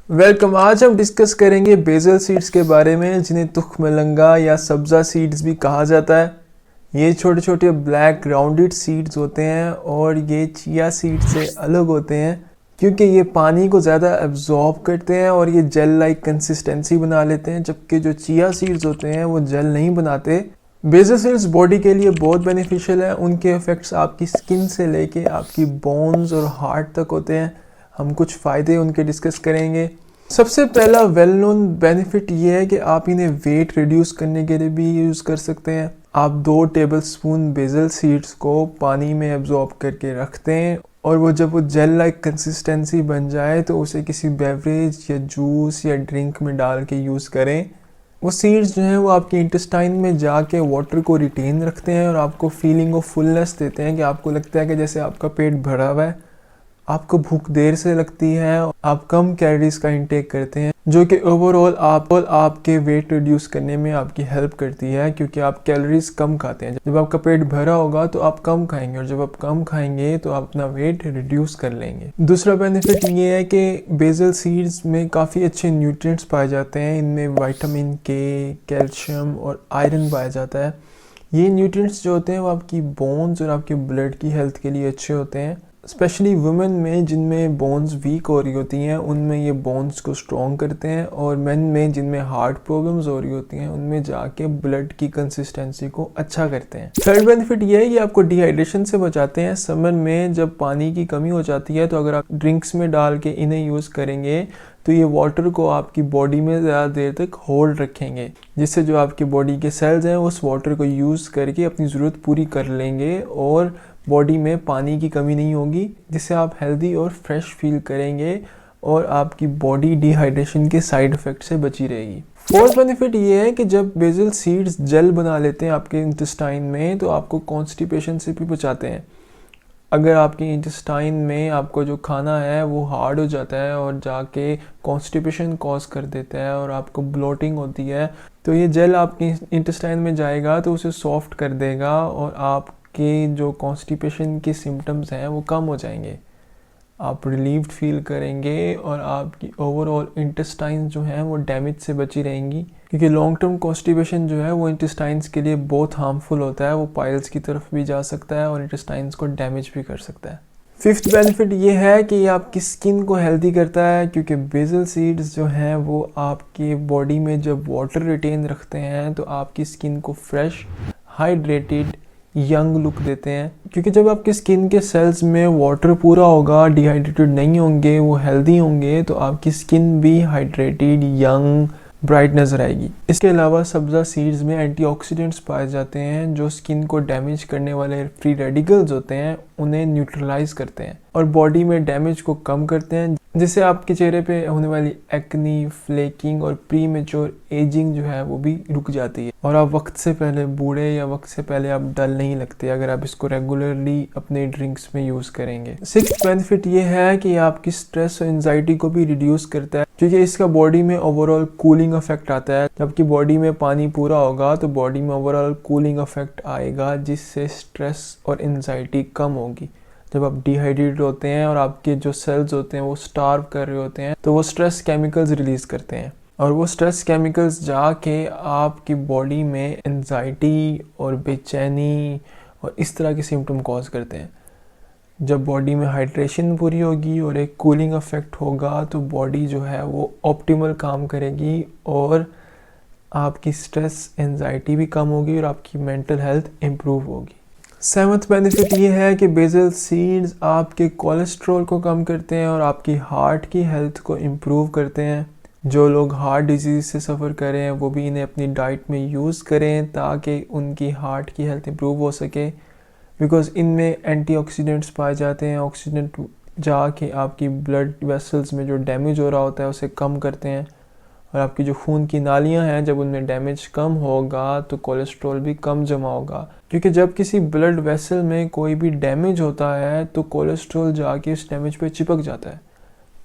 Welcome. आज हम discuss करेंगे बेसल सीड्स के बारे में, जिन्हें तुखमलंगा या सब्ज़ा सीड्स भी कहा जाता है। ये छोटे छोटे ब्लैक राउंडेड सीड्स होते हैं और ये चिया सीड से अलग होते हैं क्योंकि ये पानी को ज़्यादा एब्जॉर्ब करते हैं और ये जेल लाइक कंसिस्टेंसी बना लेते हैं, जबकि जो चिया सीड्स होते हैं वो जेल नहीं बनाते। बेसल सीड्स बॉडी के लिए बहुत बेनिफिशियल है। उनके इफ़ेक्ट्स आपकी स्किन से लेके आपकी बोन्स और हार्ट तक होते हैं। हम कुछ फ़ायदे उनके डिस्कस करेंगे। सबसे पहला वेल नोन बेनिफिट ये है कि आप इन्हें वेट रिड्यूस करने के लिए भी यूज़ कर सकते हैं। आप 2 टेबलस्पून बेसल सीड्स को पानी में एब्जॉर्ब करके रखते हैं और जब वो जेल लाइक कंसिस्टेंसी बन जाए तो उसे किसी बेवरेज या जूस या ड्रिंक में डाल के यूज़ करें। वो सीड्स जो हैं वो आपके इंटेस्टाइन में जाके वाटर को रिटेन रखते हैं और आपको फीलिंग ऑफ फुलनेस देते हैं कि आपको लगता है कि जैसे आपका पेट भरा हुआ है। आपको भूख देर से लगती है, आप कम कैलोरीज का इंटेक करते हैं, जो कि ओवरऑल आपके वेट रिड्यूस करने में आपकी हेल्प करती है क्योंकि आप कैलोरीज कम खाते हैं। जब आपका पेट भरा होगा तो आप कम खाएंगे और जब आप कम खाएंगे तो आप अपना वेट रिड्यूस कर लेंगे। दूसरा बेनिफिट ये है कि बेसल सीड्स में काफ़ी अच्छे न्यूट्रिएंट्स पाए जाते हैं। इनमें विटामिन के, कैल्शियम और आयरन पाया जाता है। ये न्यूट्रिएंट्स जो होते हैं वो आपकी बोन्स और आपके ब्लड की हेल्थ के लिए अच्छे होते हैं। स्पेशली वुमेन में जिनमें बोन्स वीक हो रही होती हैं उनमें ये बोन्स को स्ट्रॉन्ग करते हैं, और मेन में जिनमें हार्ट प्रॉब्लम्स हो रही होती हैं उनमें जाके ब्लड की कंसिस्टेंसी को अच्छा करते हैं। थर्ड बेनिफिट ये है कि आपको डिहाइड्रेशन से बचाते हैं। समर में जब पानी की कमी हो जाती है तो अगर आप ड्रिंक्स में डाल के इन्हें यूज़ करेंगे तो ये वाटर को आपकी बॉडी में ज़्यादा देर तक होल्ड रखेंगे, जिससे जो आपकी बॉडी के सेल्स हैं उस वाटर को यूज़ करके अपनी ज़रूरत पूरी कर लेंगे और बॉडी में पानी की कमी नहीं होगी, जिससे आप हेल्दी और फ्रेश फील करेंगे और आपकी बॉडी डिहाइड्रेशन के साइड इफ़ेक्ट से बची रहेगी। फोर्थ बेनिफिट ये है कि जब बेसल सीड्स जेल बना लेते हैं आपके इंटेस्टाइन में तो आपको कॉन्स्टिपेशन से भी बचाते हैं। अगर आपकी इंटेस्टाइन में आपको जो खाना है वो हार्ड हो जाता है और जाके कॉन्स्टिपेशन कॉज कर देता है और आपको ब्लोटिंग होती है, तो ये जेल आपकी इंटेस्टाइन में जाएगा तो उसे सॉफ्ट कर देगा और आपके जो कॉन्स्टिपेशन के सिम्टम्स हैं वो कम हो जाएंगे। आप रिलीव्ड फील करेंगे और आपकी ओवरऑल इंटेस्टाइन्स जो हैं वो डैमेज से बची रहेंगी, क्योंकि लॉन्ग टर्म कॉन्स्टिपेशन जो है वो इंटेस्टाइन्स के लिए बहुत हार्मफुल होता है। वो पाइल्स की तरफ भी जा सकता है और इंटेस्टाइन्स को डैमेज भी कर सकता है। फिफ्थ बेनिफिट ये है कि ये आपकी स्किन को हेल्दी करता है, क्योंकि बेसल सीड्स जो हैं वो आपकी बॉडी में जब वाटर रिटेन रखते हैं तो आपकी स्किन को फ्रेश, हाइड्रेटेड, यंग लुक देते हैं। क्योंकि जब आपकी स्किन के सेल्स में वाटर पूरा होगा, डिहाइड्रेटेड नहीं होंगे, वो हेल्दी होंगे, तो आपकी स्किन भी हाइड्रेटेड, यंग, ब्राइट नज़र आएगी। इसके अलावा सब्ज़ा सीड्स में एंटीऑक्सीडेंट्स पाए जाते हैं जो स्किन को डैमेज करने वाले फ्री रेडिकल्स होते हैं उन्हें न्यूट्रलाइज करते हैं और बॉडी में डैमेज को कम करते हैं, जिससे आपके चेहरे पे होने वाली एक्नी, फ्लेकिंग और प्री मेच्योर एजिंग जो है वो भी रुक जाती है और आप वक्त से पहले बूढ़े या वक्त से पहले आप डल नहीं लगते अगर आप इसको रेगुलरली अपने ड्रिंक्स में यूज़ करेंगे। सिक्स्थ बेनिफिट ये है कि आपकी स्ट्रेस और एंजाइटी को भी रिड्यूस करता है, क्योंकि इसका बॉडी में ओवरऑल कूलिंग इफेक्ट आता है। जबकि बॉडी में पानी पूरा होगा तो बॉडी में ओवरऑल कूलिंग इफेक्ट आएगा, जिससे स्ट्रेस और एंजाइटी कम होगी। जब आप डिहाइड्रेट होते हैं और आपके जो सेल्स होते हैं वो स्टार्व कर रहे होते हैं तो वो स्ट्रेस केमिकल्स रिलीज करते हैं और वो स्ट्रेस केमिकल्स जाके आपकी बॉडी में एंजाइटी और बेचैनी और इस तरह के सिम्टम कॉज करते हैं। जब बॉडी में हाइड्रेशन पूरी होगी और एक कूलिंग इफेक्ट होगा तो बॉडी जो है वो ऑप्टिमल काम करेगी और आपकी स्ट्रेस, एंजाइटी भी कम होगी और आपकी मेंटल हेल्थ इम्प्रूव होगी। सेवंथ बेनिफिट ये है कि बेसल सीड्स आपके कोलेस्ट्रॉल को कम करते हैं और आपकी हार्ट की हेल्थ को इम्प्रूव करते हैं। जो लोग हार्ट डिजीज़ से सफ़र कर रहे हैं वो भी इन्हें अपनी डाइट में यूज़ करें ताकि उनकी हार्ट की हेल्थ इम्प्रूव हो सके, बिकॉज़ इनमें एंटीऑक्सीडेंट्स पाए जाते हैं। ऑक्सीडेंट जाके आपकी ब्लड वेसल्स में जो डैमेज हो रहा होता है उसे कम करते हैं और आपकी जो खून की नालियां हैं जब उनमें डैमेज कम होगा तो कोलेस्ट्रॉल भी कम जमा होगा, क्योंकि जब किसी ब्लड वेसल में कोई भी डैमेज होता है तो कोलेस्ट्रॉल जाके उस डैमेज पे चिपक जाता है।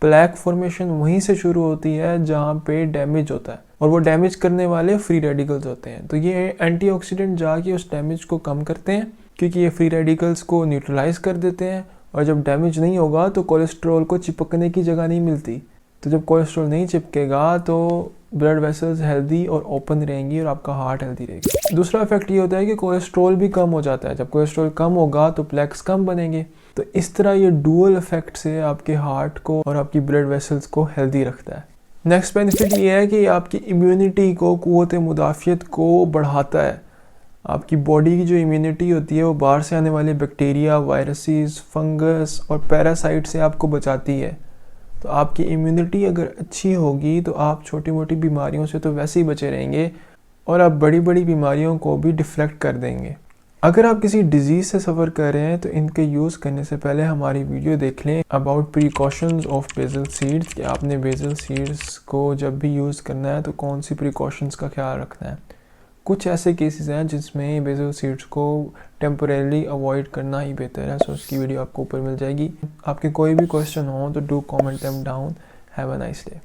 प्लैक फॉर्मेशन वहीं से शुरू होती है जहाँ पे डैमेज होता है और वो डैमेज करने वाले फ्री रेडिकल्स होते हैं। तो ये एंटीऑक्सीडेंट जाके उस डैमेज को कम करते हैं, क्योंकि ये फ्री रेडिकल्स को न्यूट्रलाइज कर देते हैं और जब डैमेज नहीं होगा तो कोलेस्ट्रॉल को चिपकने की जगह नहीं मिलती, तो जब कोलेस्ट्रॉल नहीं चिपकेगा तो ब्लड वेसल्स हेल्दी और ओपन रहेंगी और आपका हार्ट हेल्दी रहेगा। दूसरा इफेक्ट ये होता है कि कोलेस्ट्रॉल भी कम हो जाता है। जब कोलेस्ट्रॉल कम होगा तो प्लेक्स कम बनेंगे। तो इस तरह ये डुअल इफेक्ट से आपके हार्ट को और आपकी ब्लड वेसल्स को हेल्दी रखता है। नेक्स्ट बेनिफिट ये है कि आपकी इम्यूनिटी को, क़ुव्वत मुदाफ़ियत को बढ़ाता है। आपकी बॉडी की जो इम्यूनिटी होती है वो बाहर से आने वाले बैक्टीरिया, वायरसेस, फंगस और पैरासाइट से आपको बचाती है। तो आपकी इम्यूनिटी अगर अच्छी होगी तो आप छोटी मोटी बीमारियों से तो वैसे ही बचे रहेंगे और आप बड़ी बड़ी बीमारियों को भी डिफ्लेक्ट कर देंगे। अगर आप किसी डिजीज़ से सफ़र कर रहे हैं तो इनके यूज़ करने से पहले हमारी वीडियो देख लें about precautions of basil seeds, कि आपने बेसल सीड्स को जब भी यूज़ करना है तो कौन सी प्रिकॉशंस का ख्याल रखना है। कुछ ऐसे केसेस हैं जिसमें बेसल सीड्स को टेम्परेली अवॉइड करना ही बेहतर है। सो उसकी वीडियो आपको ऊपर मिल जाएगी। आपके कोई भी क्वेश्चन हो तो do comment them down. Have a nice day.